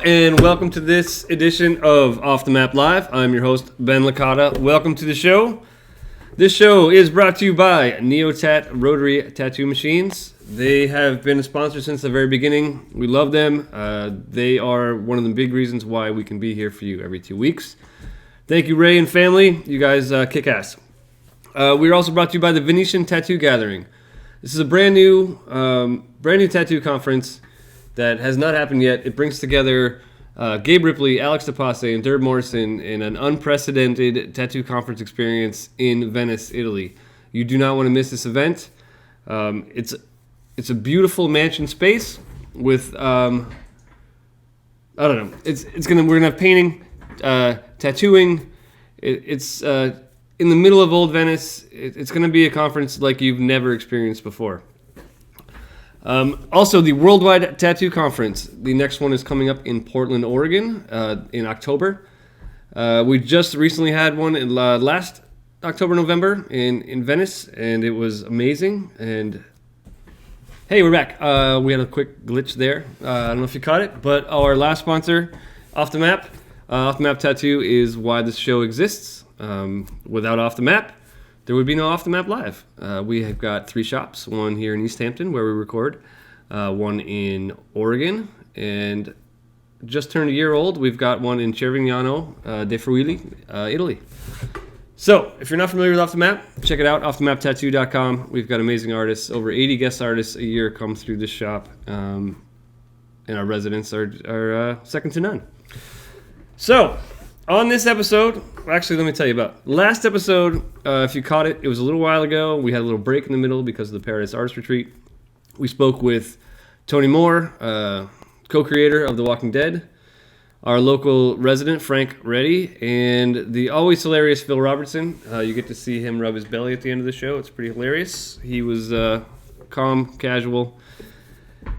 and welcome to this edition of Off the Map Live. I'm your host, Ben Licata. Welcome to the show. This show is brought to you by Neotat Rotary Tattoo Machines. They have been a sponsor since the very beginning. We love them. They are one of the big reasons why we can be here for you every 2 weeks. Thank you, Ray and family. You guys kick ass. We're also brought to you by the Venetian Tattoo Gathering. This is a brand new tattoo conference that has not happened yet. It brings together Gabe Ripley, Alex DePasse, and Derb Morrison in an unprecedented tattoo conference experience in Venice, Italy. You do not want to miss this event. It's a beautiful mansion space with we're gonna have painting, tattooing. It's in the middle of old Venice. It's gonna be a conference like you've never experienced before. Also, the Worldwide Tattoo Conference. The next one is coming up in Portland, Oregon, in October. We just recently had one in last October, November in Venice, and it was amazing. And hey, we're back. We had a quick glitch there. I don't know if you caught it, but our last sponsor, Off the Map. Off the Map Tattoo is why this show exists. Without Off the Map, there would be no Off the Map Live. We have got 3 shops, one here in East Hampton where we record, one in Oregon, and just turned a year old, we've got one in Cervignano de Friuli, Italy. So, if you're not familiar with Off the Map, check it out, offthemapptattoo.com. We've got amazing artists, over 80 guest artists a year come through this shop, and our residents are second to none. So, on this episode, actually, let me tell you about last episode. If you caught it, it was a little while ago. We had a little break in the middle because of the Paradise Artist Retreat. We spoke with Tony Moore, co-creator of The Walking Dead, our local resident, Frank Reddy, and the always hilarious Phil Robertson. You get to see him rub his belly at the end of the show. It's pretty hilarious. He was calm, casual.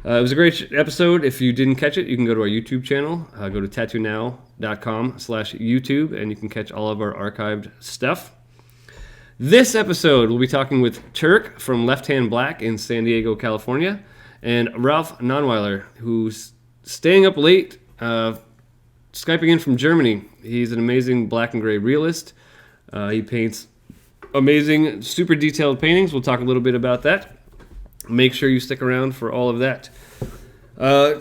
It was a great episode. If you didn't catch it, you can go to our YouTube channel. Go to tattoonow.com/YouTube, and you can catch all of our archived stuff. This episode, we'll be talking with Turk from Left Hand Black in San Diego, California, and Ralph Nonweiler, who's staying up late, Skyping in from Germany. He's an amazing black and gray realist. He paints amazing, super detailed paintings. We'll talk a little bit about that. Make sure you stick around for all of that.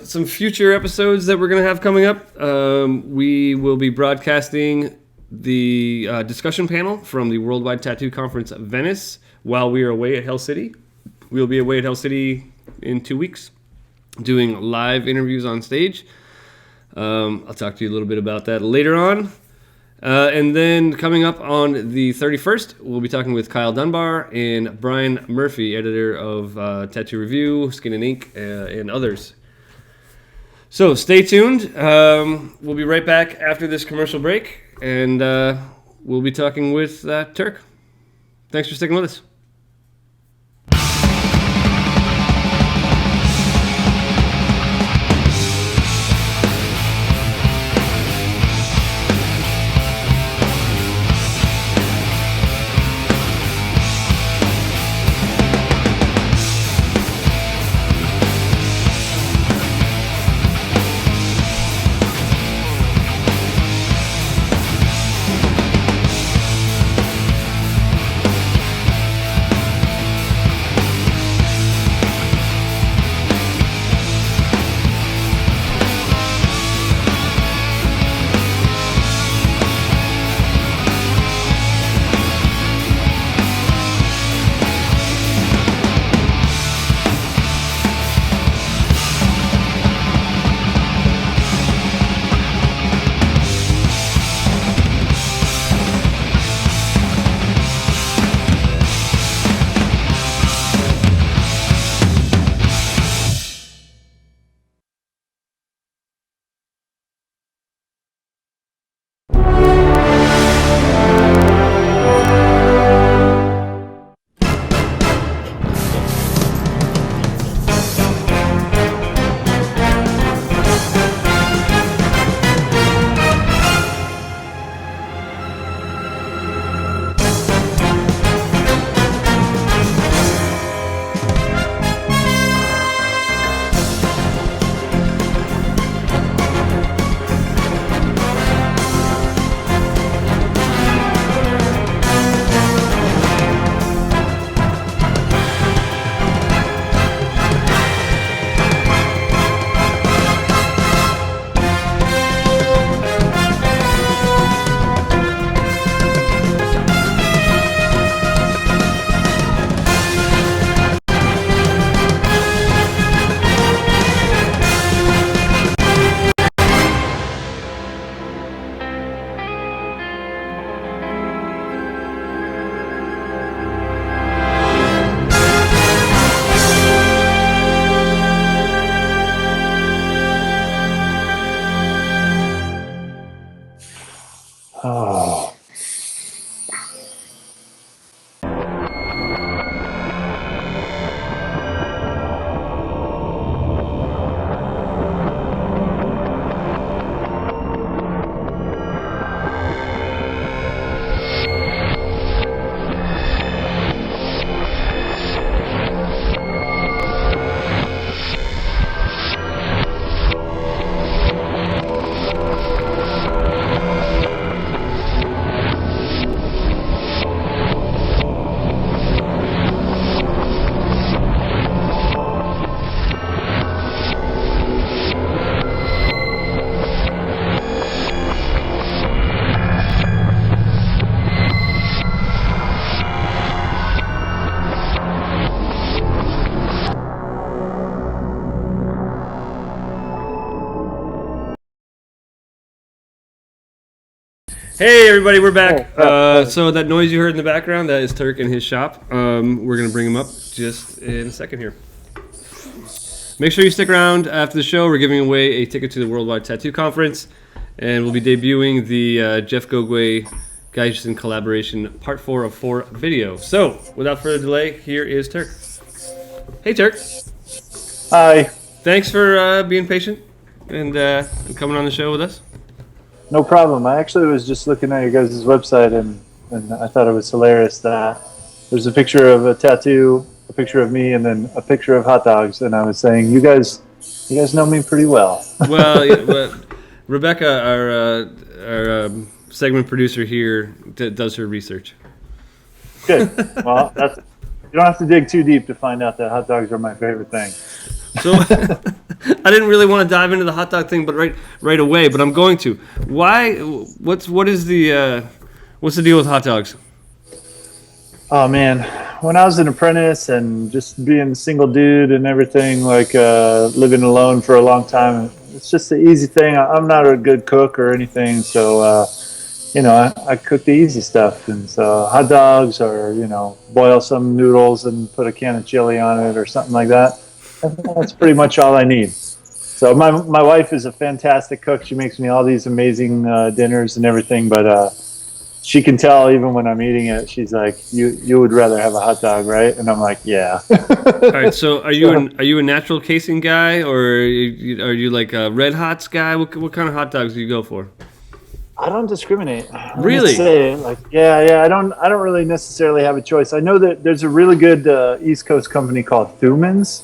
Some future episodes that we're going to have coming up. We will be broadcasting the discussion panel from the Worldwide Tattoo Conference at Venice while we are away at Hell City. We'll be away at Hell City in 2 weeks doing live interviews on stage. I'll talk to you a little bit about that later on. And then coming up on the 31st, we'll be talking with Kyle Dunbar and Brian Murphy, editor of Tattoo Review, Skin and Ink, and others. So stay tuned. We'll be right back after this commercial break, and we'll be talking with Turk. Thanks for sticking with us. Oh. Hey everybody, we're back. Oh, So that noise you heard in the background, that is Turk in his shop. We're gonna bring him up just in a second here. Make sure you stick around after the show. We're giving away a ticket to the Worldwide Tattoo Conference, and we'll be debuting the Jeff Gogwe Geisen collaboration Part 4 of 4 video. So, without further delay, here is Turk. Hey Turk, hi. thanks for being patient and coming on the show with us. No problem. I actually was just looking at your guys' website and I thought it was hilarious that there's a picture of a tattoo, a picture of me, and then a picture of hot dogs. And I was saying, you guys know me pretty well. Well, yeah, but Rebecca, our segment producer here, does her research. Good. Well, you don't have to dig too deep to find out that hot dogs are my favorite thing. So I didn't really want to dive into the hot dog thing, but right away. But I'm going to. Why? What's the deal with hot dogs? Oh man, when I was an apprentice and just being a single dude and everything, like living alone for a long time, it's just the easy thing. I'm not a good cook or anything, so I cook the easy stuff. And so hot dogs, or boil some noodles and put a can of chili on it or something like that. That's pretty much all I need. So my wife is a fantastic cook. She makes me all these amazing dinners and everything, but she can tell even when I'm eating it. She's like, "You would rather have a hot dog, right?" And I'm like, "Yeah." All right. So are you a natural casing guy, or are you like a Red Hots guy? What kind of hot dogs do you go for? I don't discriminate. Really? Yeah. I don't really necessarily have a choice. I know that there's a really good East Coast company called Thuman's.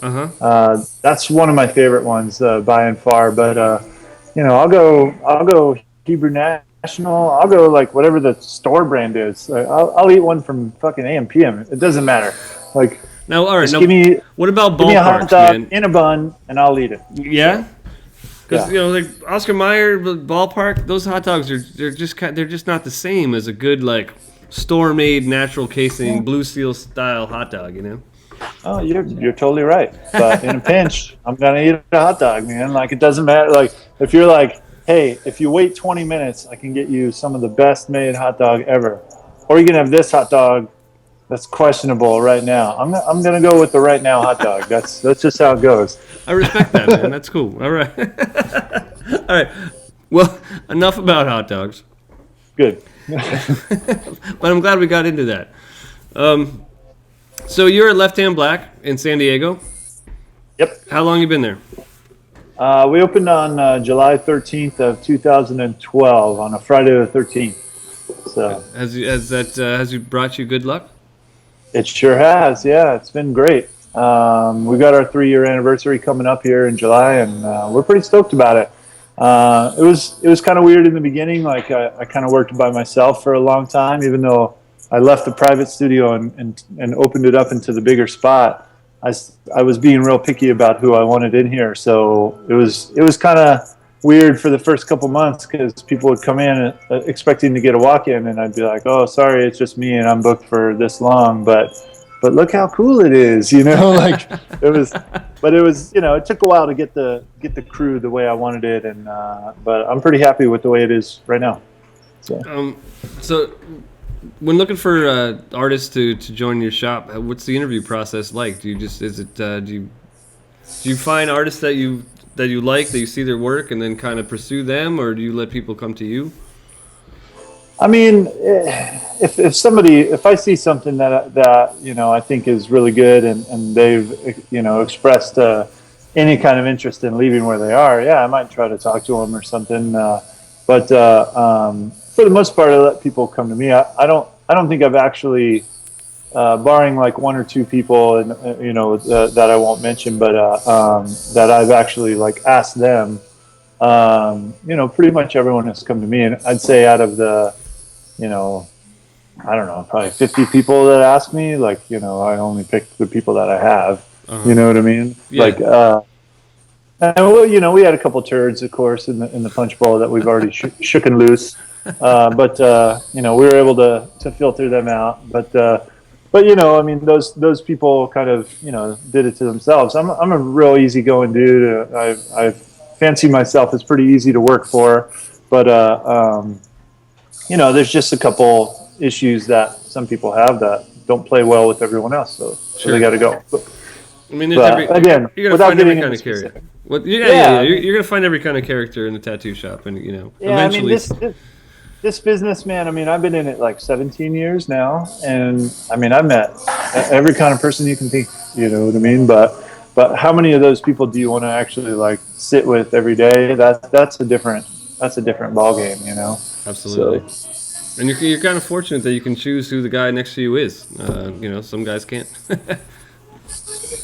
That's one of my favorite ones by and far. But I'll go Hebrew National. I'll go like whatever the store brand is. I'll eat one from fucking AM PM. It doesn't matter. Like Now, all right. just Now, what about give me a hot ballparks, dog man? in a bun and I'll eat it. Yeah. Because Yeah. like Oscar Mayer ballpark, those hot dogs they're just not the same as a good like store made natural casing blue seal style hot dog. Oh, you're totally right. But in a pinch, I'm gonna eat a hot dog, man. Like it doesn't matter. Like if you're like, hey, if you wait 20 minutes, I can get you some of the best made hot dog ever, or you can have this hot dog that's questionable right now. I'm gonna go with the right now hot dog. That's just how it goes. I respect that, man. That's cool. All right. All right. Well, enough about hot dogs. Good. But I'm glad we got into that. So you're at Left Hand Black in San Diego. Yep. How long you been there? We opened on July 13th of 2012 on a Friday the 13th. So Has you brought you good luck? it sure has. Yeah, it's been great. We got our 3-year anniversary coming up here in July, and we're pretty stoked about it. It was kind of weird in the beginning. Like I kind of worked by myself for a long time, even though I left the private studio and opened it up into the bigger spot. I was being real picky about who I wanted in here, so it was kind of weird for the first couple months because people would come in expecting to get a walk-in, and I'd be like, "Oh, sorry, it's just me, and I'm booked for this long." But look how cool it is, Like it was, but it was, it took a while to get the crew the way I wanted it, and but I'm pretty happy with the way it is right now. So when looking for artists to join your shop, what's the interview process like? Do you find artists that you like, that you see their work, and then kind of pursue them, or do you let people come to you? I mean, if I see something that I think is really good, and they've expressed any kind of interest in leaving where they are, yeah, I might try to talk to them or something. But for the most part, I let people come to me. I don't think I've actually, barring like one or two people, and that I won't mention, but that I've actually like asked them. Pretty much everyone has come to me, and I'd say out of the, you know, I don't know, probably 50 people that ask me, like, I only pick the people that I have. You know what I mean? Yeah. Like, and well, we had a couple turds, of course, in the punch bowl that we've already shooken loose. But we were able to filter them out. But I mean, those people kind of did it to themselves. I'm a real easygoing dude. I fancy myself as pretty easy to work for, but there's just a couple issues that some people have that don't play well with everyone else, so Sure. they got to go. I mean, there's again, you're gonna without find every getting kind into of character. specific. Well, Yeah, yeah. You're gonna find every kind of character in the tattoo shop, and eventually. I mean, this business, man. I mean, I've been in it like 17 years now, and I mean, I've met every kind of person you can think. You know what I mean? But how many of those people do you want to actually like sit with every day? That's a different ball game, Absolutely. So, And you're kind of fortunate that you can choose who the guy next to you is. Some guys can't.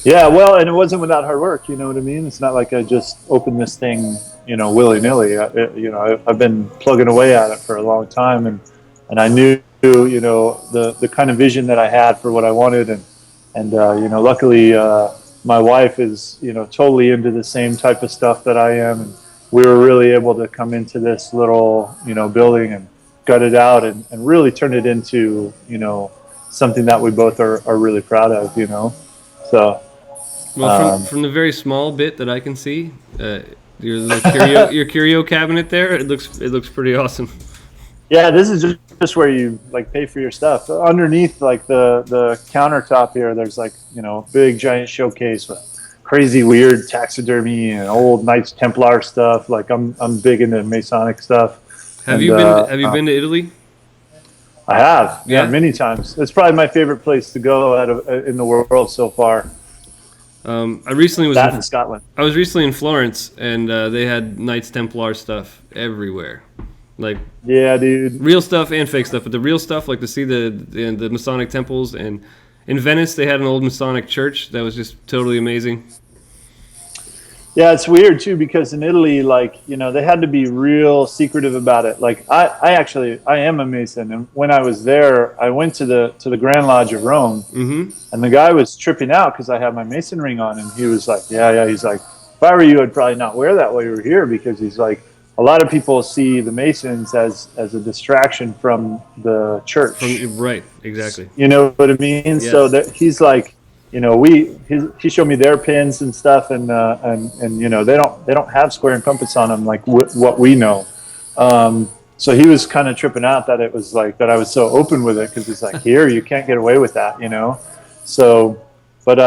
yeah, well, and it wasn't without hard work. You know what I mean? It's not like I just opened this thing, willy nilly. I've been plugging away at it for a long time, and I knew, the kind of vision that I had for what I wanted, and luckily, my wife is, totally into the same type of stuff that I am, and we were really able to come into this little, building and gut it out and really turn it into, something that we both are really proud of, So. Well, from the very small bit that I can see, your little your curio cabinet there, it looks pretty awesome. Yeah, this is just where you like pay for your stuff. Underneath, like the countertop here, there's like big giant showcase with crazy weird taxidermy and old Knights Templar stuff. Like I'm big into Masonic stuff. Have you been to Italy? I have, Yeah? many times. It's probably my favorite place to go in the world so far. I recently was in Scotland. I was recently in Florence, and they had Knights Templar stuff everywhere, like yeah, dude, real stuff and fake stuff. But the real stuff, like to see the Masonic temples, and in Venice they had an old Masonic church that was just totally amazing. Yeah, it's weird too because in Italy, like they had to be real secretive about it. Like I am a Mason, and when I was there, I went to the Grand Lodge of Rome, and the guy was tripping out because I had my Mason ring on, and he was like, "Yeah." He's like, "If I were you, I'd probably not wear that while you were here," because he's like, a lot of people see the Masons as a distraction from the church. Right, exactly. You know what I mean? Yes. So that he's like. He showed me their pins and stuff, and they don't have square and compass on them like what we know. So he was kind of tripping out that it was like that I was so open with it because he's like, here you can't get away with that, So, but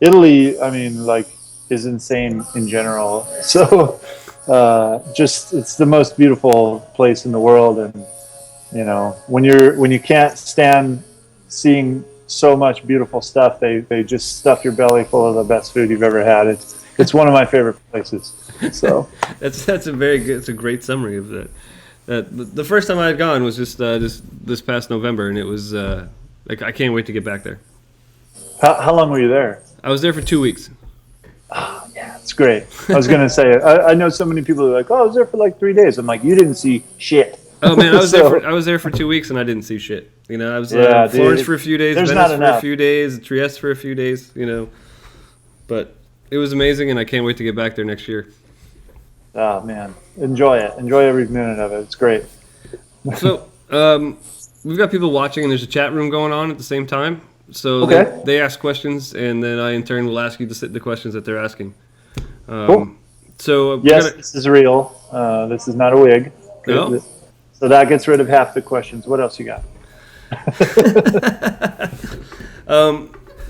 Italy, I mean, like, is insane in general. So, just it's the most beautiful place in the world, and when you can't stand seeing so much beautiful stuff, they just stuff your belly full of the best food you've ever had. It's one of my favorite places. So that's a very good. It's a great summary of that. The first time I had gone was just this past November, and it was like I can't wait to get back there. How long were you there? I was there for 2 weeks. Oh, yeah, it's great. I was gonna say I know so many people are like, oh, I was there for like 3 days. I'm like, you didn't see shit. Oh man, I was there for 2 weeks and I didn't see shit. I was Florence for a few days, Venice for a few days, Trieste for a few days. But it was amazing, and I can't wait to get back there next year. Oh man, enjoy it. Enjoy every minute of it. It's great. So we've got people watching, and there's a chat room going on at the same time. So okay. they ask questions, and then I in turn will ask you the questions that they're asking. Cool. So yes, this is real. This is not a wig. No. So that gets rid of half the questions. What else you got?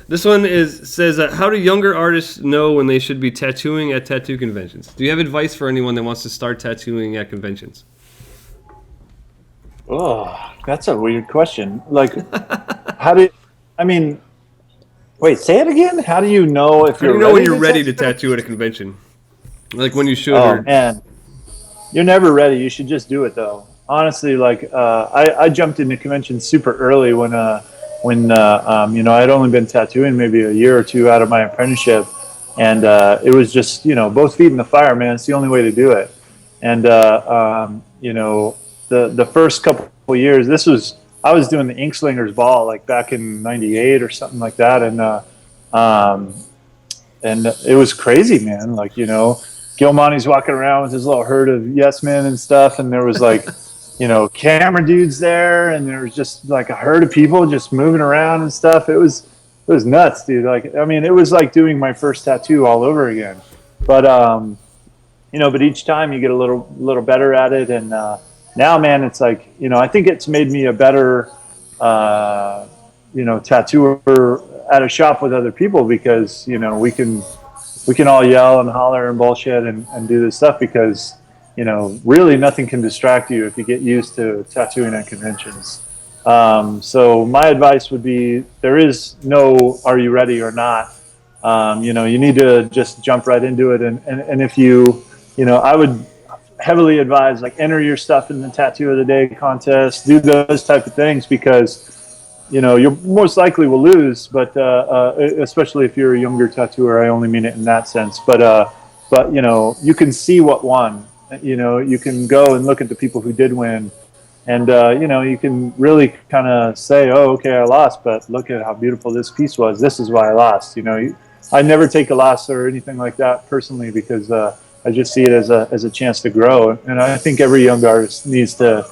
This one says, how do younger artists know when they should be tattooing at tattoo conventions? Do you have advice for anyone that wants to start tattooing at conventions? Oh, that's a weird question. Like, how do I mean? Wait, say it again. How do you know if How do you're you know when ready you're to ready tattoo? to tattoo at a convention? Like when you should, Oh or man, you're never ready. You should just do it though. Honestly, like I jumped into conventions super early when I'd only been tattooing maybe a year or two out of my apprenticeship, and it was just both feet in the fire, man. It's the only way to do it. And the first couple of years, this was I was doing the Inkslingers Ball like back in '98 or something like that, um, and it was crazy, man. Like Gilmonty's walking around with his little herd of yes men and stuff, and there was like camera dudes there, and there was just like a herd of people just moving around and stuff. It was nuts, dude. Like I mean, it was like doing my first tattoo all over again. But but each time you get a little better at it, and now, man, it's like I think it's made me a better tattooer at a shop with other people because we can all yell and holler and bullshit and do this stuff because really nothing can distract you if you get used to tattooing at conventions. So my advice would be there is no are you ready or not. You need to just jump right into it, and if I would heavily advise like enter your stuff in the tattoo of the day contest, do those type of things because you most likely will lose, but especially if you're a younger tattooer. I only mean it in that sense. But you can see what won. You can go and look at the people who did win, and you can really kind of say, oh, okay, I lost, but look at how beautiful this piece was. This is why I lost. I never take a loss or anything like that personally because I just see it as a chance to grow, and I think every young artist needs to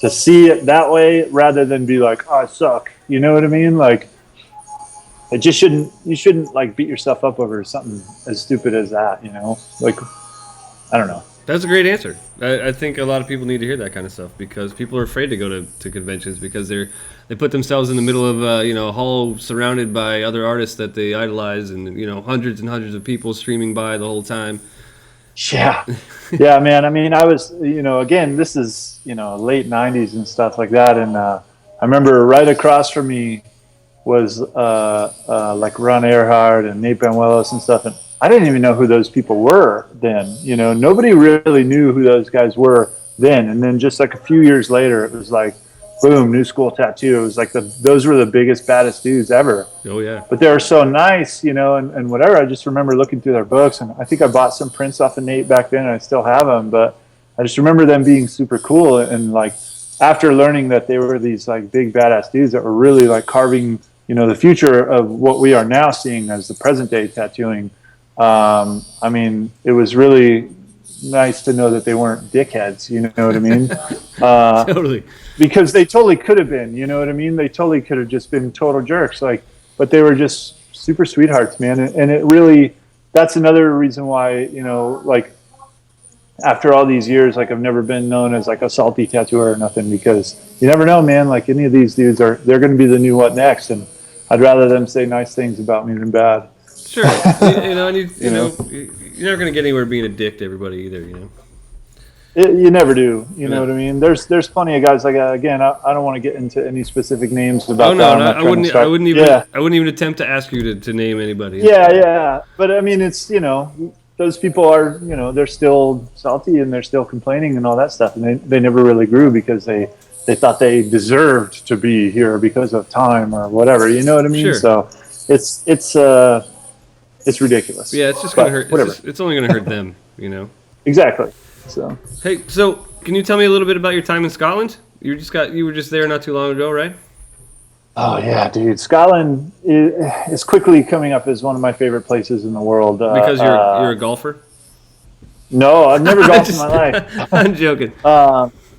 see it that way rather than be like, oh, I suck. You know what I mean? Like, you shouldn't like beat yourself up over something as stupid as that. Like, I don't know. that's a great answer. I think a lot of people need to hear that kind of stuff because people are afraid to go to conventions because they put themselves in the middle of a hall surrounded by other artists that they idolize and hundreds and hundreds of people streaming by the whole time. Yeah. Yeah, man. I mean, I was, again, this is, late 90s and stuff like that. And I remember right across from me was like Ron Earhart and Nate Banuelos and stuff. And I didn't even know who those people were then. Nobody really knew who those guys were then. And then just like a few years later, it was like, boom, New School Tattoo. It was like those were the biggest, baddest dudes ever. Oh yeah. But they were so nice, and whatever. I just remember looking through their books, and I think I bought some prints off of Nate back then, and I still have them. But I just remember them being super cool, and like after learning that they were these like big badass dudes that were really like carving, the future of what we are now seeing as the present day tattooing. I mean, it was really nice to know that they weren't dickheads. You know what I mean? Totally. Because they totally could have been. You know what I mean? They totally could have just been total jerks. Like, but they were just super sweethearts, man. And it really, that's another reason why, like after all these years, like I've never been known as like a salty tattooer or nothing because you never know, man. Like any of these dudes they're going to be the new what next. And I'd rather them say nice things about me than bad. Sure. And You know? you're never gonna get anywhere being a dick to everybody either. You never do. You know Yeah. what I mean? There's plenty of guys like again. I don't want to get into any specific names about Oh that. no, I'm no not I trying to wouldn't. start. I wouldn't even. Yeah, I wouldn't even attempt to ask you to name anybody. yeah. But I mean, it's those people are they're still salty and they're still complaining and all that stuff, and they never really grew because they thought they deserved to be here because of time or whatever. You know what I mean? Sure. So it's ridiculous. Yeah, it's just gonna hurt. Whatever. It's only gonna hurt them. Exactly. So. Hey, so can you tell me a little bit about your time in Scotland? You were just there not too long ago, right? Oh yeah, dude! Scotland is quickly coming up as one of my favorite places in the world. Because you're a golfer. No, I've never golfed in my life. I'm joking.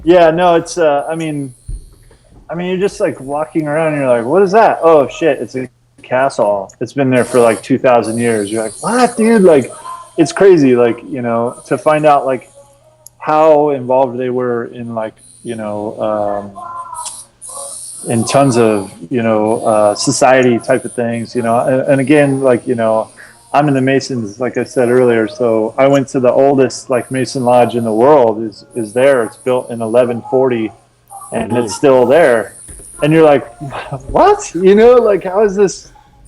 Yeah, no, it's. You're just like walking around, and you're like, "What is that?" Oh shit! It's a castle. It's been there for like 2,000 years. You're like, "What, dude?" Like, it's crazy. Like, to find out like how involved they were in like in tons of society type of things, and again, like I'm in the Masons, like I said earlier, so I went to the oldest like Mason lodge in the world is there. It's built in 1140, and Whoa. it's still there. And you're like, what? You know, like how is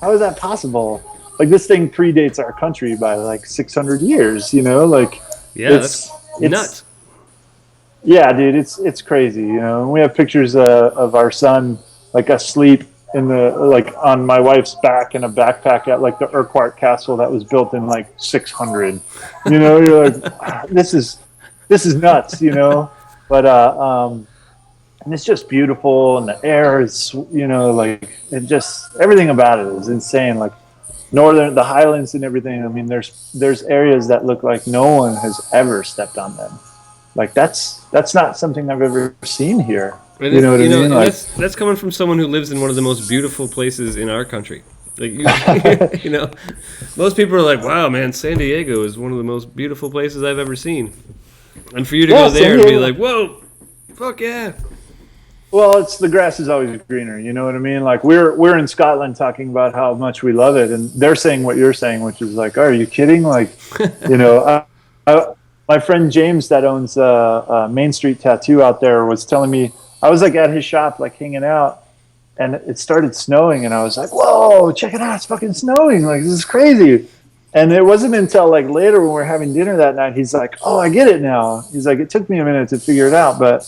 that possible? Like this thing predates our country by like 600 years, you know, like Yeah, that's it's nuts. yeah, dude, it's crazy. You know, and we have pictures of our son like asleep in the like on my wife's back in a backpack at like the Urquhart Castle that was built in like 600. You know, you're like, this is nuts. You know, but and it's just beautiful, and the air is like it just everything about it is insane. Like the Highlands and everything. I mean, there's areas that look like no one has ever stepped on them. Like that's not something I've ever seen here. And You know what I mean? and Like, that's coming from someone who lives in one of the most beautiful places in our country. Like you know, most people are like, "Wow, man, San Diego is one of the most beautiful places I've ever seen." And for you to yeah, go there San and be Diego. like, "Whoa, fuck yeah!" Well, it's the grass is always greener. You know what I mean? Like we're in Scotland talking about how much we love it, and they're saying what you're saying, which is like, are you kidding? Like, you know, my friend James that owns Main Street Tattoo out there was telling me I was like at his shop, like hanging out, and it started snowing, and I was like, whoa, check it out, it's fucking snowing! Like this is crazy. And it wasn't until like later when we were having dinner that night, he's like, oh, I get it now. He's like, it took me a minute to figure it out, but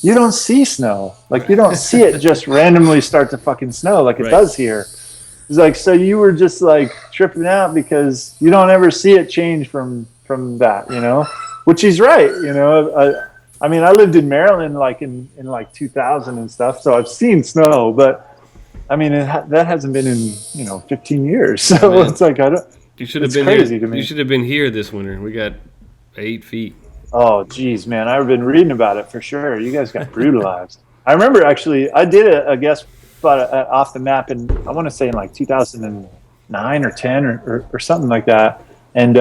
you don't see snow. Like you don't see it just randomly start to fucking snow like it Right. does here. It's like, so you were just like tripping out because you don't ever see it change from that, you know, which he's right. You know, I mean, I lived in Maryland like in like 2000 and stuff. So I've seen snow, but I mean, that hasn't been in, 15 years. So Man, it's like, you should have it's been crazy here. to You me. should have been here this winter. We got 8 feet. Oh, geez, man. I've been reading about it for sure. You guys got brutalized. I remember actually, I did a guest spot off the map, and I want to say in like 2009 or 10 or something like that. And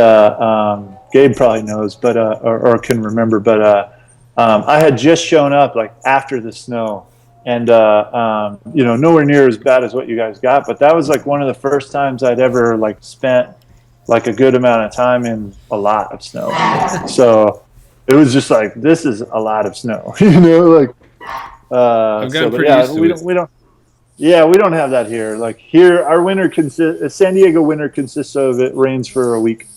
Gabe probably knows, but or can remember. But I had just shown up like after the snow, and nowhere near as bad as what you guys got. But that was like one of the first times I'd ever like spent like a good amount of time in a lot of snow. So it was just like, this is a lot of snow, like, I've so, gotten but pretty yeah, used to it. we don't have that here. Like here, our winter San Diego winter consists of it rains for a week.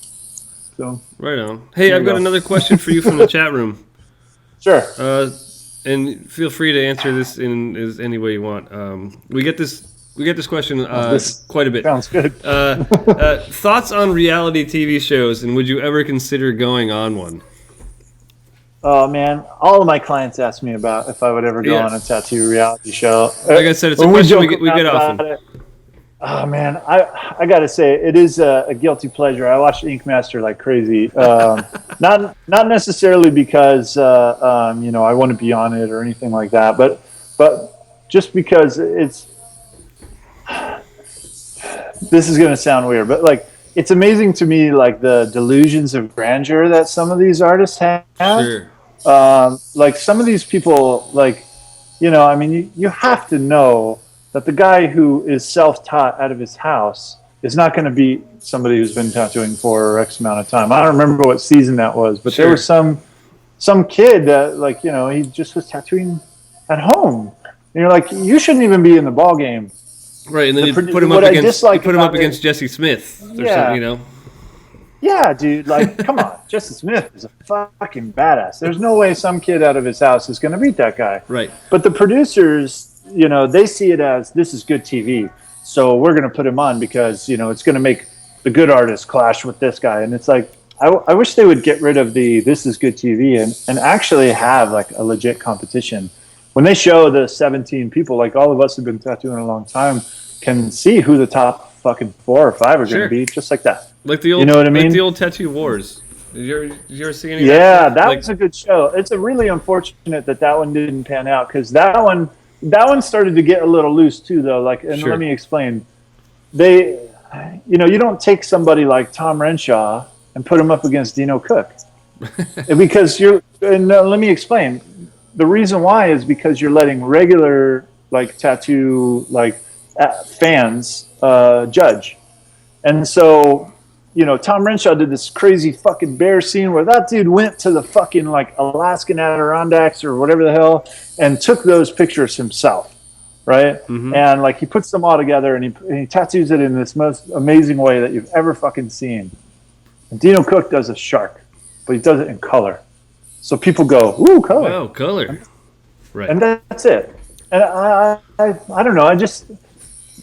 So Right on. Hey, there I've you got go. another question for you from the chat room. Sure. And feel free to answer this in any way you want. We get this question This quite a bit. sounds good. Thoughts on reality TV shows, and would you ever consider going on one? Oh man, all of my clients ask me about if I would ever go Yeah. on a tattoo reality show. Like I said, it's a When question we joke get around often. about it, oh man, I gotta say it is a guilty pleasure. I watch Ink Master like crazy. Not necessarily because I want to be on it or anything like that, but just because this is gonna sound weird, but like it's amazing to me like the delusions of grandeur that some of these artists have. Sure. Like some of these people, like I mean, you have to know that the guy who is self-taught out of his house is not going to beat somebody who's been tattooing for X amount of time. I don't remember what season that was, but there Sure. was some kid that like he just was tattooing at home. And you're like, you shouldn't even be in the ball game. Right, and then you The put him what up I against dislike about it- against Jesse Smith or Yeah. something, you know. Yeah, dude, like, come on. Justin Smith is a fucking badass. There's no way some kid out of his house is going to beat that guy. Right. But the producers, they see it as this is good TV. So we're going to put him on because, it's going to make the good artists clash with this guy. And it's like, I wish they would get rid of the this is good TV and actually have like a legit competition. When they show the 17 people, like all of us who've been tattooing a long time, can see who the top fucking 4 or 5 are going Sure. to be, just like that. Like the old, You know what I like mean? the old Tattoo Wars. Did you ever see any? Yeah, of that Like, was a good show. It's a really unfortunate that one didn't pan out because that one started to get a little loose too, though. Like, and Sure. let me explain. They, you don't take somebody like Tom Renshaw and put him up against Dino Cook because let me explain. The reason why is because you're letting regular like tattoo like fans judge, and so Tom Renshaw did this crazy fucking bear scene where that dude went to the fucking like Alaskan Adirondacks or whatever the hell and took those pictures himself, right? Mm-hmm. And like he puts them all together and he tattoos it in this most amazing way that you've ever fucking seen. And Dino Cook does a shark, but he does it in color. So people go, ooh, color. Wow, color. Right. And that's it. And I don't know.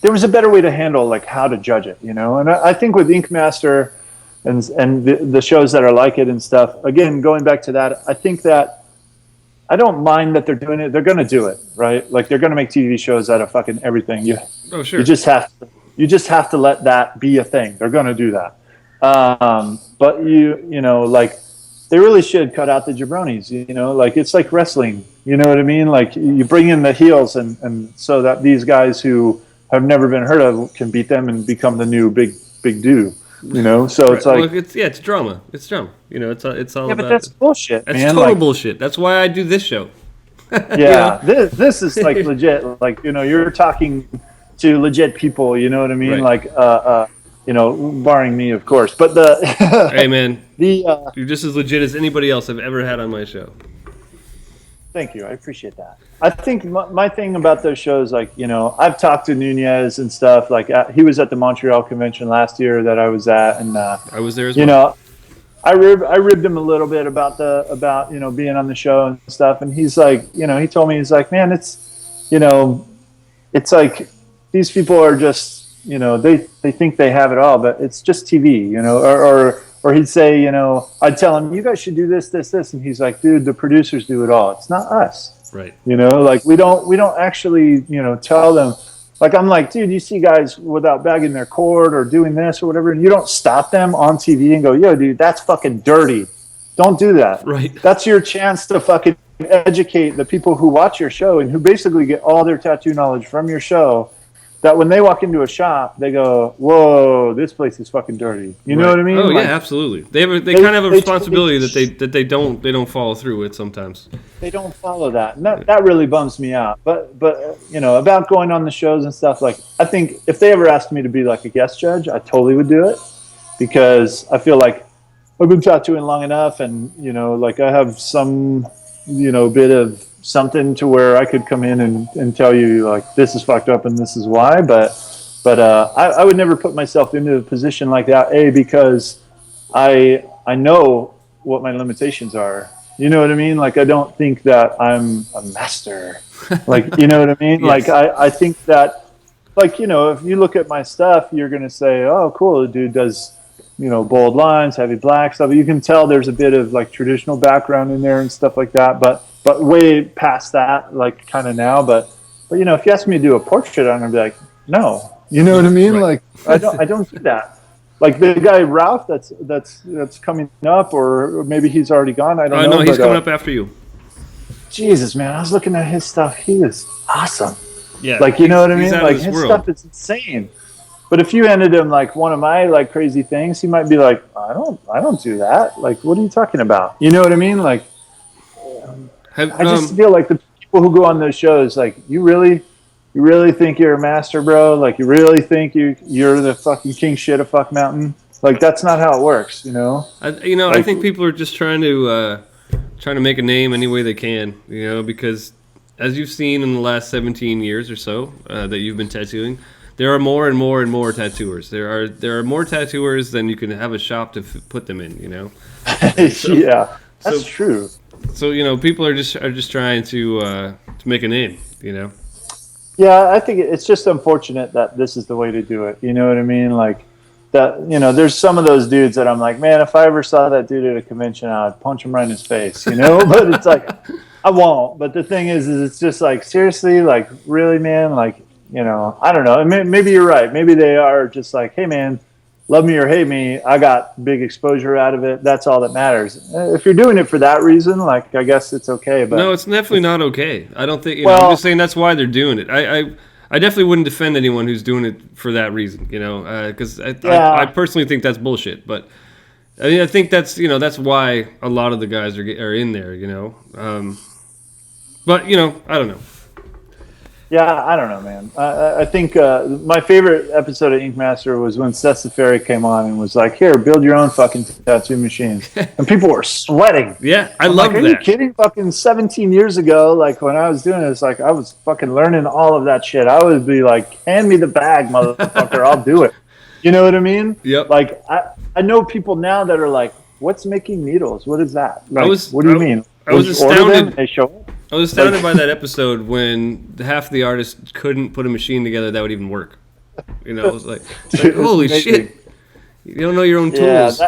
There was a better way to handle like how to judge it, And I think with Ink Master and the shows that are like it and stuff, again, going back to that, I think that I don't mind that they're doing it. They're going to do it, right? Like they're going to make TV shows out of fucking everything. Sure. You just have to let that be a thing. They're going to do that. But like they really should cut out the jabronis, like it's like wrestling, you know what I mean? Like you bring in the heels and so that these guys who have never been heard of can beat them and become the new big dude, So it's like, well, it's drama. It's drama. It's all. Yeah, about but that's bullshit. That's man. total bullshit. That's why I do this show. Yeah, this is like legit. Like you're talking to legit people. You know what I mean? Right. Like barring me, of course. But hey man, you're just as legit as anybody else I've ever had on my show. Thank you. I appreciate that. I think my thing about those shows, like, I've talked to Nunez and stuff. Like, he was at the Montreal convention last year that I was at. And, I was there as well. I ribbed him a little bit about being on the show and stuff. And he's like, he told me, he's like, man, it's like these people are just, they think they have it all, but it's just TV, or he'd say, I'd tell him, you guys should do this, this, this. And he's like, dude, the producers do it all. It's not us. Right. Like we don't actually, tell them. Like, I'm like, dude, you see guys without bagging their cord or doing this or whatever, and you don't stop them on TV and go, yo, dude, that's fucking dirty. Don't do that. Right. That's your chance to fucking educate the people who watch your show and who basically get all their tattoo knowledge from your show. That when they walk into a shop, they go, "Whoa, this place is fucking dirty." You know what I mean? Oh yeah, absolutely. They kind of have a responsibility that they don't follow through with sometimes. They don't follow that, and that really bums me out. But about going on the shows and stuff, like I think if they ever asked me to be like a guest judge, I totally would do it because I feel like I've been tattooing long enough, and like I have some bit of something to where I could come in and tell you like this is fucked up and this is why, but I would never put myself into a position like that, because I know what my limitations are. You know what I mean? Like I don't think that I'm a master. Like you know what I mean? Yes. Like I think that like if you look at my stuff, you're gonna say, oh cool, the dude does bold lines, heavy black stuff. You can tell there's a bit of like traditional background in there and stuff like that, but way past that, like kind of now. But if you ask me to do a portrait, I'm gonna be like, no. You know what I mean? Right. Like I don't do that. Like the guy Ralph that's coming up, or maybe he's already gone. I don't know. No, he's coming up after you. Jesus, man, I was looking at his stuff. He is awesome. Yeah. Like you know what I mean? Like his world. stuff is insane. But if you handed him like one of my like crazy things, he might be like, I don't do that. Like, what are you talking about? You know what I mean? Like, I just feel like the people who go on those shows, like, you really think you're a master, bro? Like, you really think you're the fucking king shit of fuck mountain? Like, that's not how it works, I think people are just trying to make a name any way they can, because as you've seen in the last 17 years or so that you've been tattooing, there are more and more and more tattooers. There are more tattooers than you can have a shop to put them in, Yeah, that's true. So people are just trying to make a name, Yeah, I think it's just unfortunate that this is the way to do it. You know what I mean? Like that. There's some of those dudes that I'm like, man, if I ever saw that dude at a convention, I'd punch him right in his face. But it's like I won't. But the thing is it's just like seriously, like really, man, like I don't know. Maybe you're right. Maybe they are just like, hey, man. Love me or hate me, I got big exposure out of it. That's all that matters. If you're doing it for that reason, like I guess it's okay. But no, it's definitely not okay. I don't think. I'm just saying that's why they're doing it. I definitely wouldn't defend anyone who's doing it for that reason. Because I personally think that's bullshit. But I mean, I think that's that's why a lot of the guys are in there. But I don't know. Yeah, I don't know, man. I think my favorite episode of Ink Master was when Seth Safari came on and was like, "Here, build your own fucking tattoo machines," and people were sweating. Yeah, I I'm like, loved "Are you that. kidding?" Fucking 17 years ago, like when I was doing this, like I was fucking learning all of that shit. I would be like, "Hand me the bag, motherfucker. I'll do it." You know what I mean? Yep. Like I know people now that are like, "What's making needles? What is that? I Like, was what do you I, mean? I We'll was just order them and astounded. they show up." I was Like, astounded by that episode when half the artists couldn't put a machine together that would even work. You know, it's like dude, it's holy amazing. shit, you don't know your own Yeah, tools.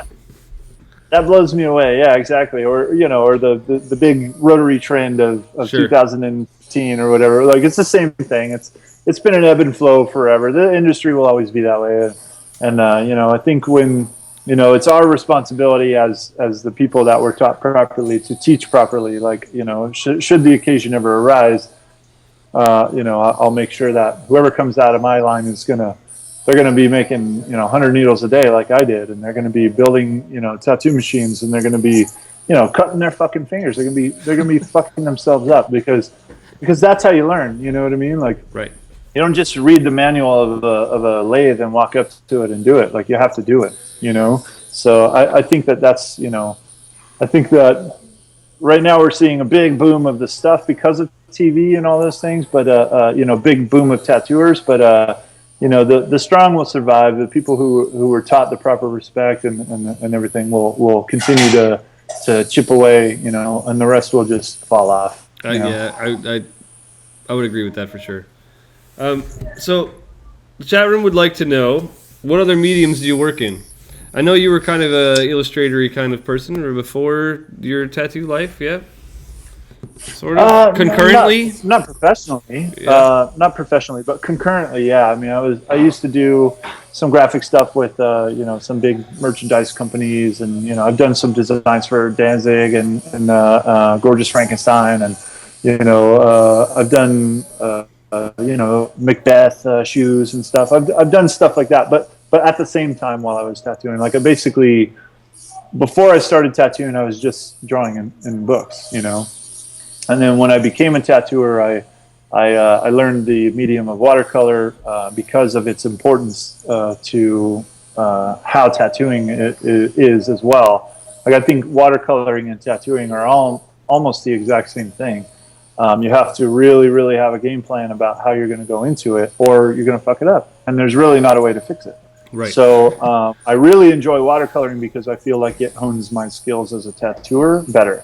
that blows me away. Yeah, exactly. Or or the big rotary trend of Sure. 2015 or whatever. Like it's the same thing. It's been an ebb and flow forever. The industry will always be that way. And I think when it's our responsibility as the people that were taught properly to teach properly. Like should the occasion ever arise, I'll make sure that whoever comes out of my line they're going to be making 100 needles a day like I did, and they're going to be building tattoo machines, and they're going to be cutting their fucking fingers. They're going to be fucking themselves up because that's how you learn. You know what I mean? Like Right. you don't just read the manual of a lathe and walk up to it and do it. Like you have to do it. So I think that's I think that right now we're seeing a big boom of the stuff because of TV and all those things, but big boom of tattooers. But the strong will survive. The people who were taught the proper respect and everything will continue to chip away, and the rest will just fall off. Yeah, I would agree with that for sure. So the chat room would like to know what other mediums do you work in? I know you were kind of a illustratory kind of person or before your tattoo life, yeah? Sort of concurrently? Not professionally, Yeah. not professionally, but concurrently. Yeah, I mean, I used to do some graphic stuff with some big merchandise companies, and I've done some designs for Danzig and Gorgeous Frankenstein, and I've done Macbeth shoes and stuff. I've done stuff like that, but at the same time while I was tattooing, like I basically before I started tattooing, I was just drawing in books, and then when I became a tattooer, I learned the medium of watercolor because of its importance to how tattooing is as well. Like I think watercoloring and tattooing are all almost the exact same thing. You have to really, really have a game plan about how you're going to go into it, or you're going to fuck it up. And there's really not a way to fix it. Right. So I really enjoy watercoloring because I feel like it hones my skills as a tattooer better.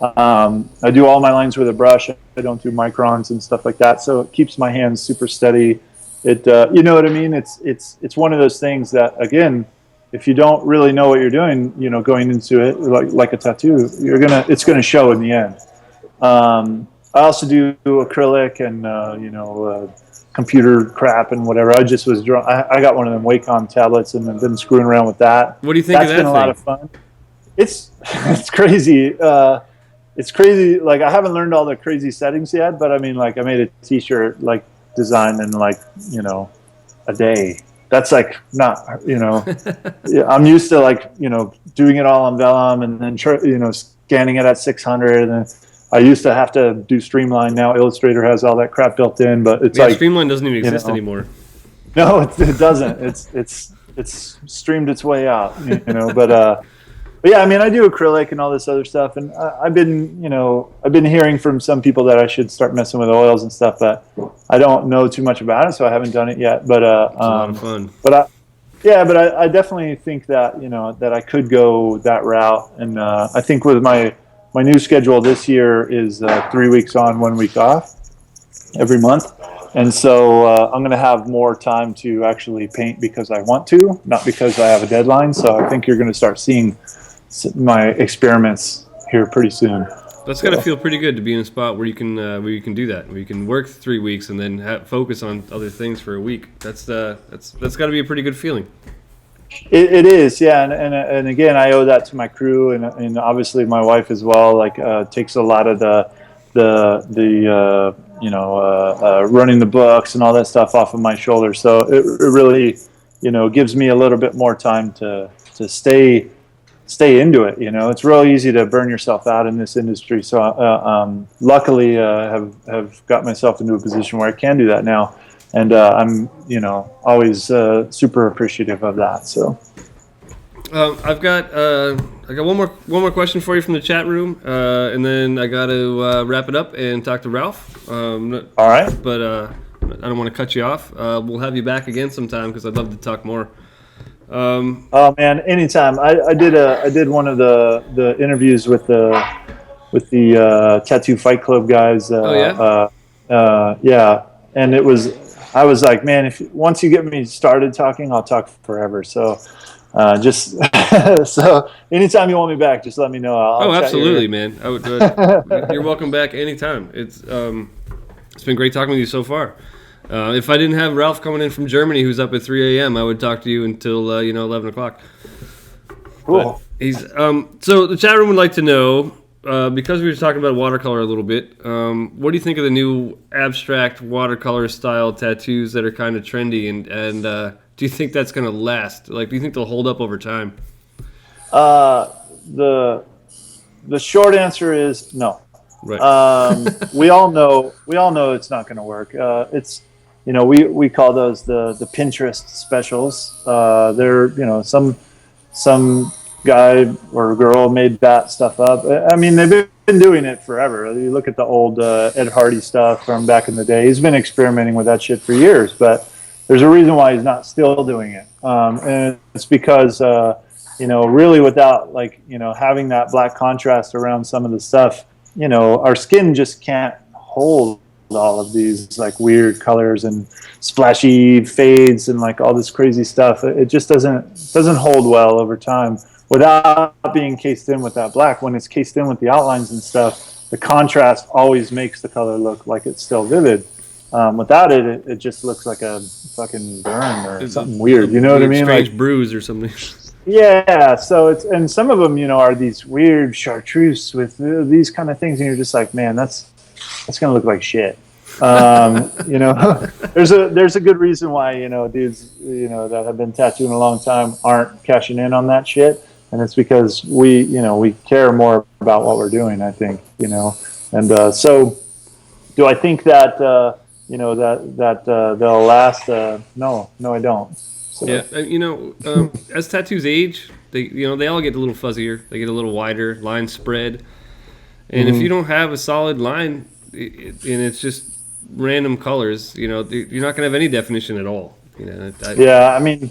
I do all my lines with a brush. I don't do microns and stuff like that, so it keeps my hands super steady. It, you know what I mean? It's one of those things that, again, if you don't really know what you're doing, going into it like a tattoo, it's gonna show in the end. I also do acrylic and computer crap and whatever. I just was drawing. I got one of them Wacom tablets and I've been screwing around with that. What do you think That's of that been a lot of fun. It's crazy. It's crazy. Like I haven't learned all the crazy settings yet, but I mean, like I made a T-shirt like design in like a day. That's like not yeah, I'm used to like doing it all on vellum and then scanning it at 600 and I used to have to do Streamline. Now Illustrator has all that crap built in, but it's like Streamline doesn't even exist anymore. No, it doesn't. It's streamed its way out, but yeah, I mean, I do acrylic and all this other stuff, and I've been hearing from some people that I should start messing with oils and stuff, but I don't know too much about it, so I haven't done it yet. But It's a lot of fun. but I definitely think that that I could go that route, and I think with my new schedule this year is 3 weeks on, 1 week off every month. And so I'm going to have more time to actually paint because I want to, not because I have a deadline. So I think you're going to start seeing my experiments here pretty soon. That's got to feel pretty good to be in a spot where you can do that, where you can work 3 weeks and then focus on other things for a week. That's got to be a pretty good feeling. It is, yeah, and again, I owe that to my crew and obviously my wife as well. Like takes a lot of the running the books and all that stuff off of my shoulders. So it really gives me a little bit more time to stay stay into it. It's real easy to burn yourself out in this industry. So luckily, have got myself into a position where I can do that now, and I'm always super appreciative of that. So I've got one more question for you from the chat room, and then I got to wrap it up and talk to Ralph. all right. But I don't want to cut you off. We'll have you back again sometime because I'd love to talk more. Oh man, anytime. I did one of the interviews with the Tattoo Fight Club guys. Yeah, and I was like, man, once you get me started talking, I'll talk forever. So just so anytime you want me back, just let me know. I'll absolutely, man. I would. You're welcome back anytime. It's been great talking with you so far. If I didn't have Ralph coming in from Germany, who's up at 3 a.m., I would talk to you until 11 o'clock. Cool. But so the chat room would like to know, because we were talking about watercolor a little bit, what do you think of the new abstract watercolor style tattoos that are kind of trendy, and do you think that's going to last? Like, do you think they'll hold up over time? The short answer is no. Right. We all know it's not going to work. It's we call those the Pinterest specials. They're some guy or girl made that stuff up. I mean, they've been doing it forever. You look at the old Ed Hardy stuff from back in the day. He's been experimenting with that shit for years, but there's a reason why he's not still doing it. And it's because really without having that black contrast around some of the stuff, our skin just can't hold all of these weird colors and splashy fades and all this crazy stuff. It just doesn't hold well over time without being cased in with that black. When it's cased in with the outlines and stuff, the contrast always makes the color look like it's still vivid. Without it, it just looks like a fucking burn or something weird. You know what I mean? Strange bruise or something. Yeah, so and some of them, are these weird chartreuse with these kind of things, and you're just like, man, that's gonna look like shit. There's a good reason why dudes that have been tattooing a long time aren't cashing in on that shit, and it's because we care more about what we're doing. I think and so do I think that that they'll last? No, I don't. So. Yeah, as tattoos age, they all get a little fuzzier. They get a little wider, lines spread, and if you don't have a solid line, and it's just random colors, you're not gonna have any definition at all. Yeah, I mean,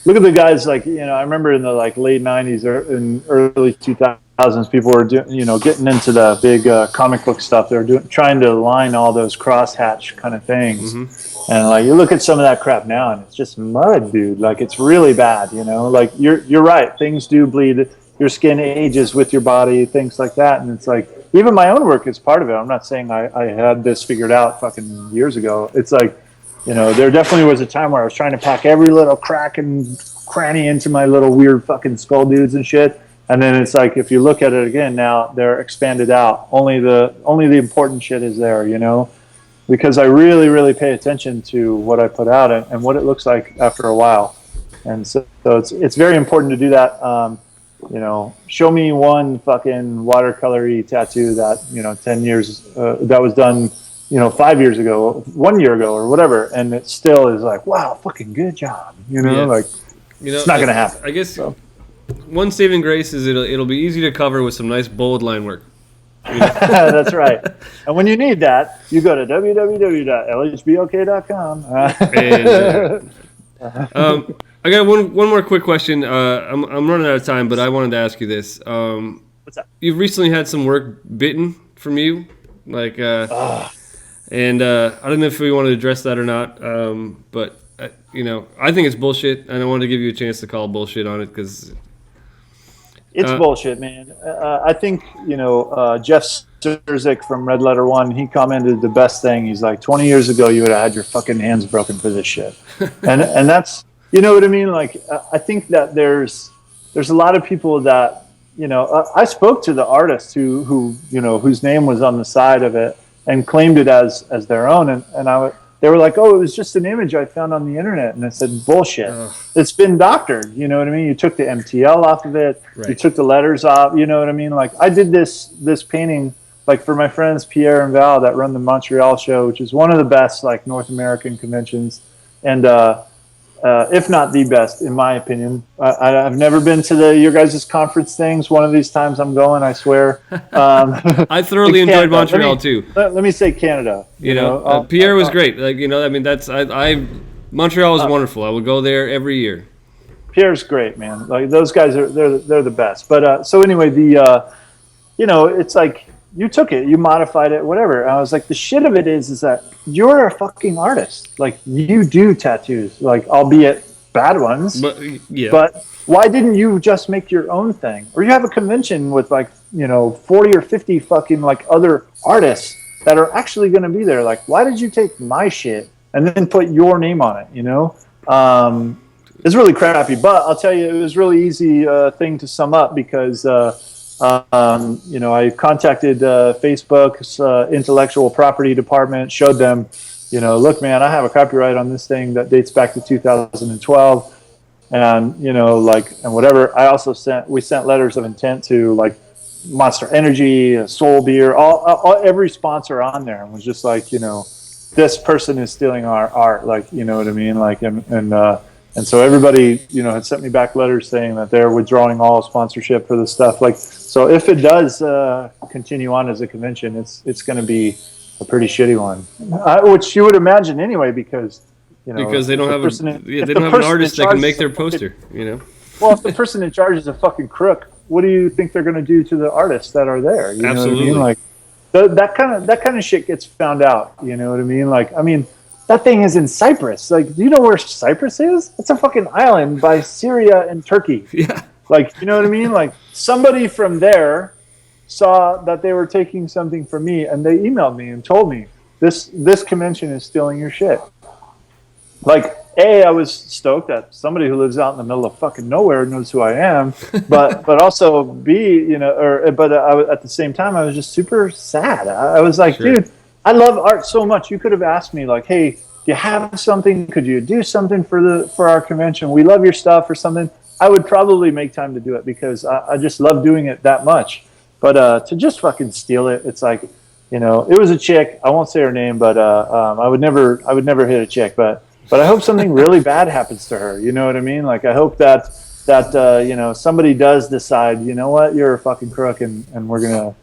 look at the guys I remember in the late '90s or in early 2000s, people were getting into the big comic book stuff. They were trying to line all those crosshatch kind of things. Mm-hmm. And you look at some of that crap now, and it's just mud, dude. It's really bad. You're right. Things do bleed. Your skin ages with your body, things like that. And it's even my own work is part of it. I'm not saying I had this figured out fucking years ago. It's there definitely was a time where I was trying to pack every little crack and cranny into my little weird fucking skull dudes and shit. And then it's if you look at it again now, they're expanded out. Only the important shit is there, because I really, really pay attention to what I put out and what it looks like after a while. And so it's very important to do that. Show me one fucking watercolory tattoo that 10 years that was done 5 years ago, 1 year ago, or whatever, and it still is wow, fucking good job. It's not gonna happen. I guess one saving grace is it'll be easy to cover with some nice bold line work. That's right. And when you need that, you go to www.lhbok.com. I got one more quick question. I'm running out of time, but I wanted to ask you this. What's up? You've recently had some work bitten from you, and I don't know if we want to address that or not. But I think it's bullshit, and I wanted to give you a chance to call bullshit on it because. It's bullshit, man. I think, Jeff Sturzik from Red Letter One, he commented the best thing. He's 20 years ago, you would have had your fucking hands broken for this shit. and that's, you know what I mean? I think that there's a lot of people that, I spoke to the artist who whose name was on the side of it and claimed it as their own. And they were like, "Oh, it was just an image I found on the internet," and I said, "Bullshit! It's been doctored." You know what I mean? You took the MTL off of it. Right. You took the letters off. You know what I mean? Like I did this painting like for my friends Pierre and Val that run the Montreal show, which is one of the best like North American conventions, and if not the best, in my opinion. I've never been to your guys' conference things. One of these times I'm going, I swear. I thoroughly enjoyed Montreal too. Let me say Canada. You know, Pierre was great. Like, you know, I mean, Montreal is wonderful. I would go there every year. Pierre's great, man. Like those guys they're the best. But so anyway, you know, it's like you took it, you modified it, whatever. And I was like, the shit of it is that you're a fucking artist. Like you do tattoos, like albeit bad ones. But yeah. But why didn't you just make your own thing? Or you have a convention with like, you know, 40 or 50 fucking like other artists that are actually going to be there. Like, why did you take my shit and then put your name on it? You know, it's really crappy. But I'll tell you, it was really easy thing to sum up because. You know, I contacted Facebook's intellectual property department, showed them, you know, look, man, I have a copyright on this thing that dates back to 2012, and you know, like, and whatever. We sent letters of intent to like Monster Energy, Soul Beer, every sponsor on there, and was just like, you know, this person is stealing our art, like, you know what I mean, like, and so everybody, you know, had sent me back letters saying that they're withdrawing all sponsorship for this stuff. Like, so if it does continue on as a convention, it's going to be a pretty shitty one, which you would imagine anyway, because you know, because they don't have an artist that can make their poster. You know, well, if the person in charge is a fucking crook, what do you think they're going to do to the artists that are there? You Absolutely. know what I mean? Like that kind of shit gets found out. You know what I mean? Like, I mean. That thing is in Cyprus. Like, do you know where Cyprus is? It's a fucking island by Syria and Turkey. Yeah. Like, you know what I mean? Like, somebody from there saw that they were taking something from me, and they emailed me and told me, this convention is stealing your shit. Like, A, I was stoked that somebody who lives out in the middle of fucking nowhere knows who I am, but also B, you know, but at the same time, I was just super sad. I was like, sure. Dude, I love art so much. You could have asked me like, "Hey, do you have something? Could you do something for our convention? We love your stuff or something." I would probably make time to do it because I just love doing it that much. But to just fucking steal it, it's like, you know, it was a chick. I won't say her name, but I would never hit a chick. But I hope something really bad happens to her. You know what I mean? Like I hope that you know, somebody does decide, you know what, you're a fucking crook, and we're gonna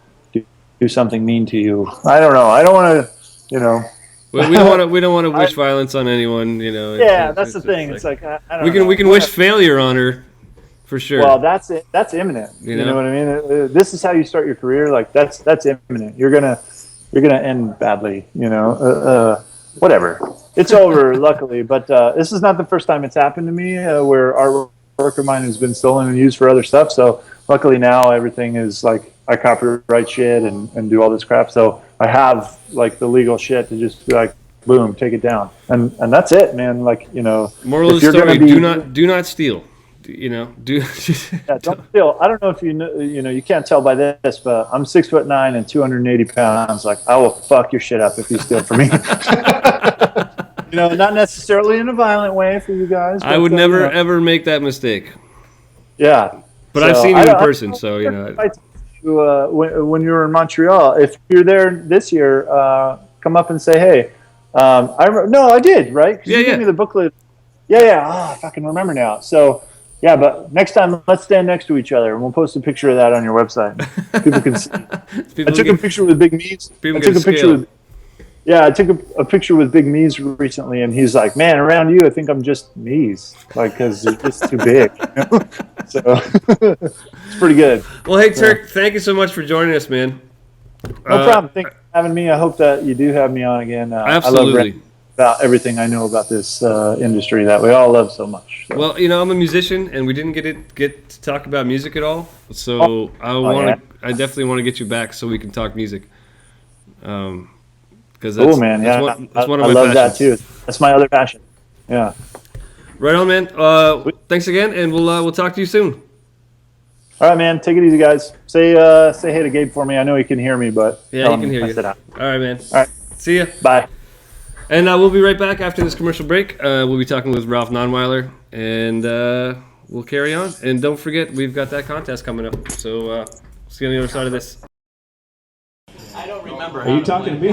do something mean to you. I don't know. I don't want to, you know. We don't want to wish violence on anyone, you know. Yeah, that's the thing. It's like I don't know. We can wish failure on her, for sure. Well, that's it. That's imminent. You know what I mean? This is how you start your career. Like that's imminent. You're gonna end badly. You know. Whatever. It's over, luckily. But this is not the first time it's happened to me where artwork of mine has been stolen and used for other stuff. So luckily now everything is like. I copyright shit and do all this crap, so I have like the legal shit to just be like, boom, take it down, and that's it, man. Like, you know, moral of the story: do not steal. You know, yeah, don't steal. I don't know if you know, you can't tell by this, but I'm 6'9" and 280 pounds. Like, I will fuck your shit up if you steal from me. You know, not necessarily in a violent way for you guys. I would never ever make that mistake. Yeah, but I've seen you in person, so you know. When you were in Montreal, if you're there this year, come up and say, hey. I did, right? Because you gave me the booklet. Yeah. Oh, I fucking remember now. So, yeah, but next time, let's stand next to each other, and we'll post a picture of that on your website. People can see. I took a picture with Big Me's. I took a picture with Big Me's recently, and he's like, man, around you, I think I'm just Me's, like, because they're just too big. You know? So it's pretty good. Well, hey, Turk, thank you so much for joining us, man. No problem. Thanks for having me. I hope that you do have me on again. Absolutely. I love about everything I know about this industry that we all love so much. So. Well, you know, I'm a musician, and we didn't get to talk about music at all. So I definitely want to get you back so we can talk music. Because that's one of my passions. I love that too. That's my other passion. Yeah. Right on, man. Thanks again, and we'll talk to you soon. All right, man. Take it easy, guys. Say hey to Gabe for me. I know he can hear me, but yeah, he can hear you. All right, man. All right. See ya. Bye. And we'll be right back after this commercial break. We'll be talking with Ralph Nonweiler, and we'll carry on. And don't forget, we've got that contest coming up. So see you on the other side of this. I don't remember. Are you talking to me?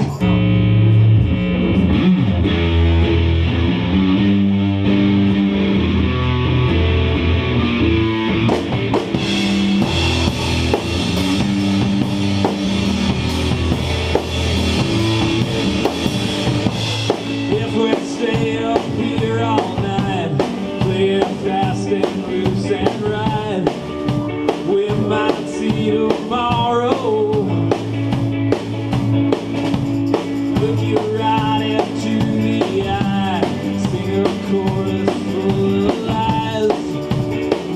Chorus full of lies.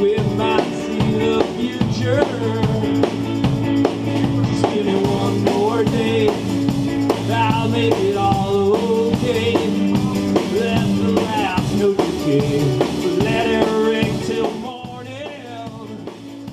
We might see the future.